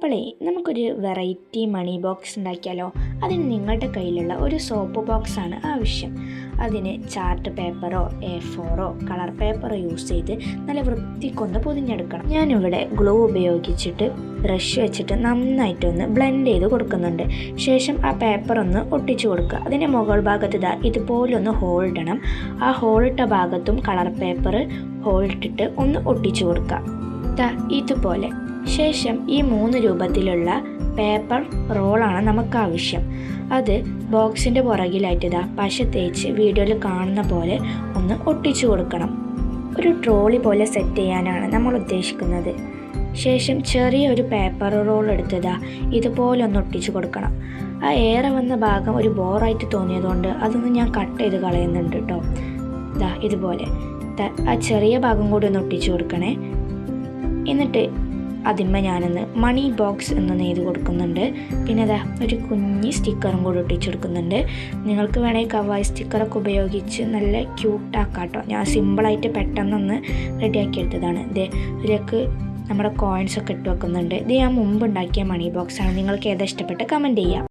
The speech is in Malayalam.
അപ്പോളേ നമുക്കൊരു വെറൈറ്റി മണി ബോക്സ് ഉണ്ടാക്കിയാലോ. അതിന് നിങ്ങളുടെ കയ്യിലുള്ള ഒരു സോപ്പ് ബോക്സാണ് ആവശ്യം. അതിന് ചാർട്ട് പേപ്പറോ A4 കളർ പേപ്പറോ യൂസ് ചെയ്ത് നല്ല വൃത്തിക്കൊന്ന് പൊതിഞ്ഞെടുക്കണം. ഞാനിവിടെ ഗ്ലൂ ഉപയോഗിച്ചിട്ട് ബ്രഷ് വെച്ചിട്ട് നന്നായിട്ടൊന്ന് ബ്ലെൻഡ് ചെയ്ത് കൊടുക്കുന്നുണ്ട്. ശേഷം ആ പേപ്പർ ഒന്ന് ഒട്ടിച്ചു കൊടുക്കുക. അതിൻ്റെ മുകൾ ഭാഗത്ത് ഇതുപോലൊന്ന് ഹോൾ ഇടണം. ആ ഹോളിട്ട ഭാഗത്തും കളർ പേപ്പർ ഹോളിട്ടിട്ട് ഒന്ന് ഒട്ടിച്ചു കൊടുക്കുക ഇതുപോലെ. ശേഷം ഈ 3 രൂപത്തിലുള്ള പേപ്പർ റോളാണ് നമുക്ക് ആവശ്യം. അത് ബോക്സിൻ്റെ പുറകിലായിട്ട് പശ തേച്ച് വീഡിയോയിൽ കാണുന്ന പോലെ ഒന്ന് ഒട്ടിച്ചു കൊടുക്കണം. ഒരു ട്രോളി പോലെ സെറ്റ് ചെയ്യാനാണ് നമ്മൾ ഉദ്ദേശിക്കുന്നത്. ശേഷം ചെറിയൊരു പേപ്പർ റോൾ എടുത്ത് ഇതുപോലെ ഒന്ന് ഒട്ടിച്ചു കൊടുക്കണം. ആ ഏറെ വന്ന ഭാഗം ഒരു ബോറായിട്ട് തോന്നിയതുകൊണ്ട് അതൊന്ന് ഞാൻ കട്ട് ചെയ്ത് കളയുന്നുണ്ട് കേട്ടോ. ഇതുപോലെ ആ ചെറിയ ഭാഗം കൂടി ഒന്ന് ഒട്ടിച്ചു കൊടുക്കണേ. എന്നിട്ട് അതിന്മേൽ ഞാനൊന്ന് മണി ബോക്സ് എന്ന് നെയ്ത് കൊടുക്കുന്നുണ്ട്. പിന്നെ ഒരു കുഞ്ഞി സ്റ്റിക്കറും കൂടി ഒട്ടിച്ചു കൊടുക്കുന്നുണ്ട്. നിങ്ങൾക്ക് വേണമെങ്കിൽ കവായി സ്റ്റിക്കറൊക്കെ ഉപയോഗിച്ച് നല്ല ക്യൂട്ടാക്കാം കേട്ടോ. ഞാൻ സിമ്പിളായിട്ട് പെട്ടെന്നൊന്ന് റെഡിയാക്കി എടുത്തതാണ്. ഇതിലേക്ക് നമ്മുടെ കോയിൻസൊക്കെ ഇട്ട് വെക്കുന്നുണ്ട്. ഇത് ഞാൻ മുമ്പ് ഉണ്ടാക്കിയ മണി ബോക്സാണ്. നിങ്ങൾക്ക് ഏതാ ഇഷ്ടപ്പെട്ട് കമൻറ്റ് ചെയ്യാം.